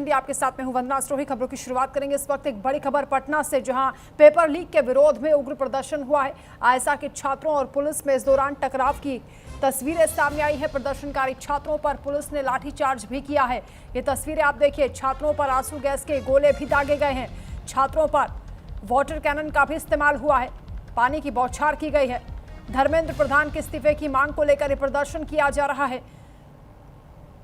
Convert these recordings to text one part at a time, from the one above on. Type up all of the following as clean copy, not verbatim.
India, आपके साथ में हूं वंदना स्टोही। खबरों की शुरुआत करेंगे इस वक्त एक बड़ी खबर पटना से, जहां पेपर लीक के विरोध में उग्र प्रदर्शन हुआ है। आईएसआई के छात्रों और पुलिस में इस दौरान टकराव की तस्वीरें सामने आई है। प्रदर्शनकारी छात्रों पर पुलिस ने लाठीचार्ज भी किया है। ये तस्वीरें आप देखिए, छात्रों पर आंसू गैस के गोले भी दागे गए हैं, छात्रों पर वाटर कैनन का भी इस्तेमाल हुआ है, पानी की बौछार की गई है। धर्मेंद्र प्रधान के इस्तीफे की मांग को लेकर ये प्रदर्शन किया जा रहा है।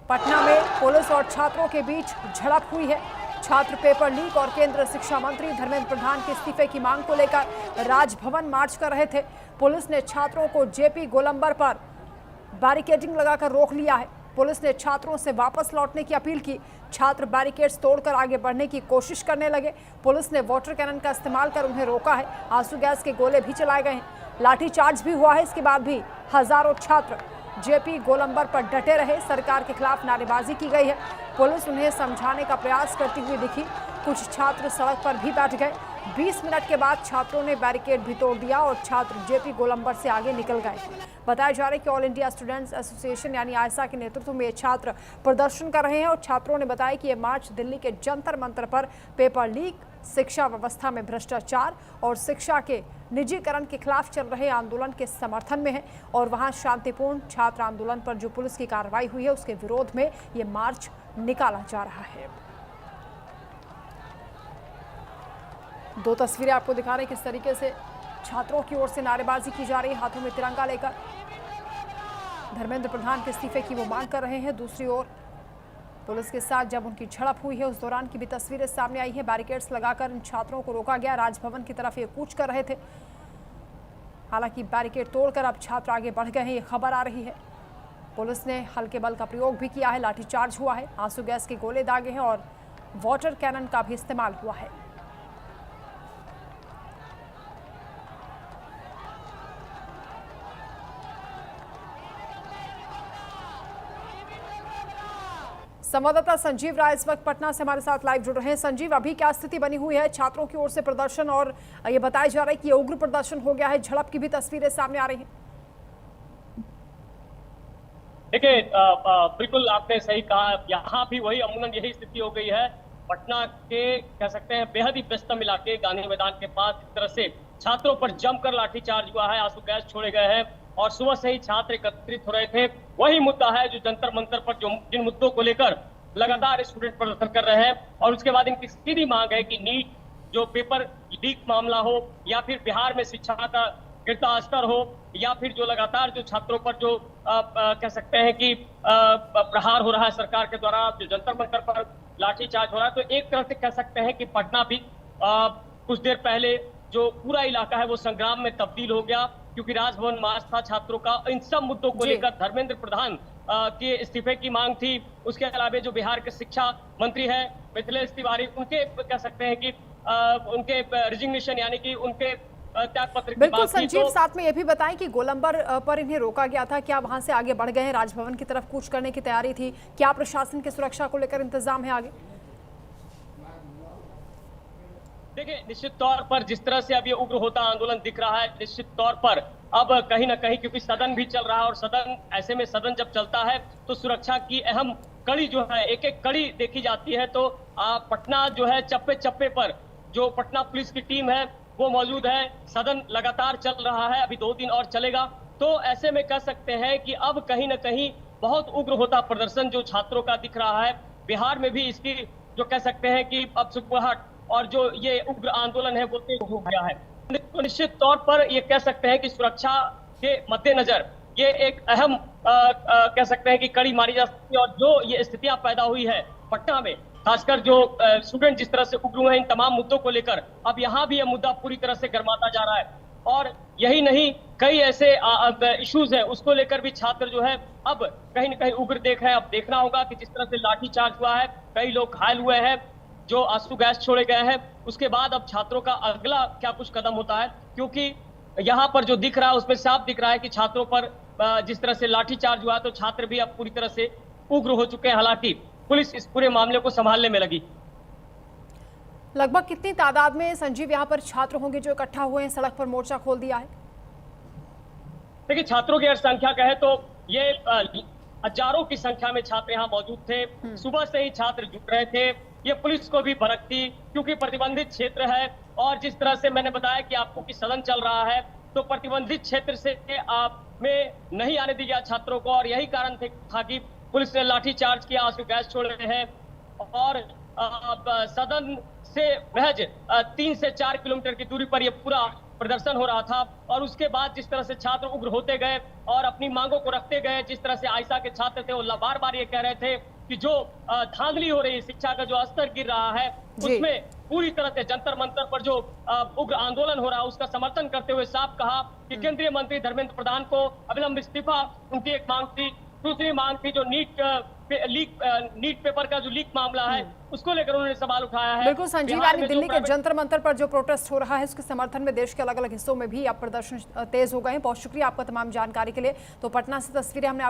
पटना में पुलिस और छात्रों के बीच झड़प हुई है। छात्र पेपर लीक और केंद्रीय शिक्षा मंत्री धर्मेंद्र प्रधान के इस्तीफे की मांग को लेकर राजभवन मार्च कर रहे थे। पुलिस ने छात्रों को जेपी गोलंबर पर बैरिकेडिंग लगाकर रोक लिया है। पुलिस ने छात्रों से वापस लौटने की अपील की। छात्र बैरिकेड्स तोड़कर आगे बढ़ने की कोशिश करने लगे। पुलिस ने वाटर कैनन का इस्तेमाल कर उन्हें रोका है। आंसू गैस के गोले भी चलाए गए हैं, लाठीचार्ज भी हुआ है। इसके बाद भी हजारों छात्र जेपी गोलंबर पर डटे रहे। सरकार के खिलाफ नारेबाजी की गई है। पुलिस उन्हें समझाने का प्रयास करती हुई दिखी। कुछ छात्र सड़क पर भी बैठ गए। 20 मिनट के बाद छात्रों ने बैरिकेड भी तोड़ दिया और छात्र जेपी गोलंबर से आगे निकल गए। बताया जा रहा है कि ऑल इंडिया स्टूडेंट्स एसोसिएशन यानी आईएसआई के नेतृत्व में ये छात्र प्रदर्शन कर रहे हैं और छात्रों ने बताया कि ये मार्च दिल्ली के जंतर मंतर पर पेपर लीक, शिक्षा व्यवस्था में भ्रष्टाचार और शिक्षा के निजीकरण के खिलाफ चल रहे आंदोलन के समर्थन में है। और वहां शांतिपूर्ण छात्र आंदोलन पर जो पुलिस की कार्रवाई हुई है उसके विरोध में ये मार्च निकाला जा रहा है। दो तस्वीरें आपको दिखा रहे हैं किस तरीके से छात्रों की ओर से नारेबाजी की जा रही है, हाथों में तिरंगा लेकर। धर्मेंद्र प्रधान के इस्तीफे की वो मांग कर रहे हैं। दूसरी ओर पुलिस के साथ जब उनकी झड़प हुई है उस दौरान की भी तस्वीरें सामने आई है। बैरिकेड्स लगाकर इन छात्रों को रोका गया। राजभवन की तरफ ये कूच कर रहे थे। हालांकि बैरिकेड तोड़कर अब छात्र आगे बढ़ गए हैं, ये खबर आ रही है। पुलिस ने हल्के बल का प्रयोग भी किया है, लाठीचार्ज हुआ है, आंसू गैस के गोले दागे हैं और वाटर कैनन का भी इस्तेमाल हुआ है। संवाददाता संजीव राय इस वक्त पटना से हमारे साथ लाइव जुड़ रहे हैं। संजीव, अभी क्या स्थिति बनी हुई है? छात्रों की ओर से प्रदर्शन और ये बताया जा रहा है कि ये उग्र प्रदर्शन हो गया है, झड़प की भी तस्वीरें सामने आ रही हैं। देखिए, बिल्कुल आपने सही कहा। यहाँ भी वही अमूमन यही स्थिति हो गई है। पटना के कह सकते हैं बेहद ही व्यस्तम इलाके गांधी मैदान के पास इस तरह से छात्रों पर जमकर लाठीचार्ज हुआ है, आंसू गैस छोड़े गए हैं और सुबह से ही छात्र एकत्रित हो रहे थे। वही मुद्दा है जो जंतर मंतर पर जिन मुद्दों को लेकर लगातार स्टूडेंट प्रदर्शन कर रहे हैं और उसके बाद इनकी सीधी मांग है कि नीट जो पेपर लीक मामला हो या फिर बिहार में शिक्षा का गिरता स्तर हो या फिर जो लगातार जो छात्रों पर जो कह सकते हैं कि प्रहार हो रहा है सरकार के द्वारा, जो जंतर मंतर पर लाठीचार्ज हो रहा है, तो एक तरह से कह सकते हैं कि पटना भी कुछ देर पहले जो पूरा इलाका है वो संग्राम में तब्दील हो गया, क्योंकि राजभवन मार्च था छात्रों का। इन सब मुद्दों को लेकर धर्मेंद्र प्रधान के इस्तीफे की मांग थी। उसके अलावा जो बिहार के शिक्षा मंत्री है मिथिलेश तिवारी, उनके कह सकते हैं कि उनके रिजिग्नेशन यानी कि उनके त्याग पत्र की बिल्कुल बात थी। संजीव, तो साथ में ये भी बताएं कि गोलंबर पर इन्हें रोका गया था, क्या वहां से आगे बढ़ गए हैं? राजभवन की तरफ कूच करने की तैयारी थी, क्या प्रशासन की सुरक्षा को लेकर इंतजाम है आगे? देखिए, निश्चित तौर पर जिस तरह से अब ये उग्र होता आंदोलन दिख रहा है, निश्चित तौर पर अब कहीं ना कहीं, क्योंकि सदन भी चल रहा है और सदन ऐसे में सदन जब चलता है तो सुरक्षा की अहम कड़ी जो है एक एक कड़ी देखी जाती है। तो पटना जो है चप्पे चप्पे पर जो पटना पुलिस की टीम है वो मौजूद है। सदन लगातार चल रहा है, अभी 2 दिन और चलेगा। तो ऐसे में कह सकते हैं कि अब कहीं ना कहीं बहुत उग्र होता प्रदर्शन जो छात्रों का दिख रहा है। बिहार में भी इसकी जो कह सकते हैं कि अब सुखबुहाट और जो ये उग्र आंदोलन है वो तेज हो गया है। तो निश्चित तौर पर ये कह सकते हैं कि सुरक्षा के मद्देनजर ये एक अहम कह सकते हैं कि कड़ी मारी जा सकती है। और जो ये स्थितियां पैदा हुई है पटना में, खासकर जो स्टूडेंट जिस तरह से उग्र हुए हैं इन तमाम मुद्दों को लेकर, अब यहाँ भी यह मुद्दा पूरी तरह से गर्माता जा रहा है। और यही नहीं, कई ऐसे इश्यूज हैं उसको लेकर भी छात्र जो है अब कहीं न कहीं उग्र देख रहे हैं। अब देखना होगा कि जिस तरह से लाठीचार्ज हुआ है, कई लोग घायल हुए हैं, जो आंसू गैस छोड़े गए हैं, उसके बाद अब छात्रों का अगला क्या कुछ कदम होता है, क्योंकि यहाँ पर जो दिख रहा है उसमें साफ दिख रहा है कि छात्रों पर जिस तरह से लाठीचार्ज हुआ तो छात्र भी अब पूरी तरह से उग्र हो चुके हैं। हालांकि पुलिस इस पूरे मामले को संभालने में लगी। लगभग कितनी तादाद में संजीव यहाँ पर छात्र होंगे जो इकट्ठा हुए हैं, सड़क पर मोर्चा खोल दिया है? देखिए, छात्रों की अगर संख्या कहे तो ये हजारों की संख्या में छात्र यहाँ मौजूद थे। सुबह से ही छात्र जुट रहे थे ये पुलिस को भी भड़कती, क्योंकि प्रतिबंधित क्षेत्र है। और जिस तरह से मैंने बताया कि आपको कि सदन चल रहा है, तो प्रतिबंधित क्षेत्र से आप में नहीं आने दिया गया छात्रों को, और यही कारण था कि पुलिस ने लाठीचार्ज किया, आंसू गैस छोड़े हैं। और सदन से महज 3 से 4 किलोमीटर की दूरी पर यह पूरा प्रदर्शन हो रहा था। और उसके बाद जिस तरह से छात्र उग्र होते गए और अपनी मांगों को रखते गए, जिस तरह से आयशा के छात्र थे, वो बार बार ये कह रहे थे कि जो धांधली हो रही है, शिक्षा का जो स्तर गिर रहा है, उसमें पूरी तरह से जंतर मंतर पर जो उग्र आंदोलन हो रहा है उसका समर्थन करते हुए साफ कहा कि केंद्रीय मंत्री धर्मेंद्र प्रधान को अविलंब इस्तीफा, उनकी एक मांग थी। दूसरी मांग थी जो नीट पेपर का जो लीक मामला है, उसको लेकर उन्होंने सवाल उठाया है। बिल्कुल संजीव, यानी दिल्ली के जंतर मंतर पर जो प्रोटेस्ट हो रहा है उसके समर्थन में देश के अलग अलग हिस्सों में भी अब प्रदर्शन तेज हो गए हैं। बहुत शुक्रिया आपका तमाम जानकारी के लिए। तो पटना से तस्वीरें हमने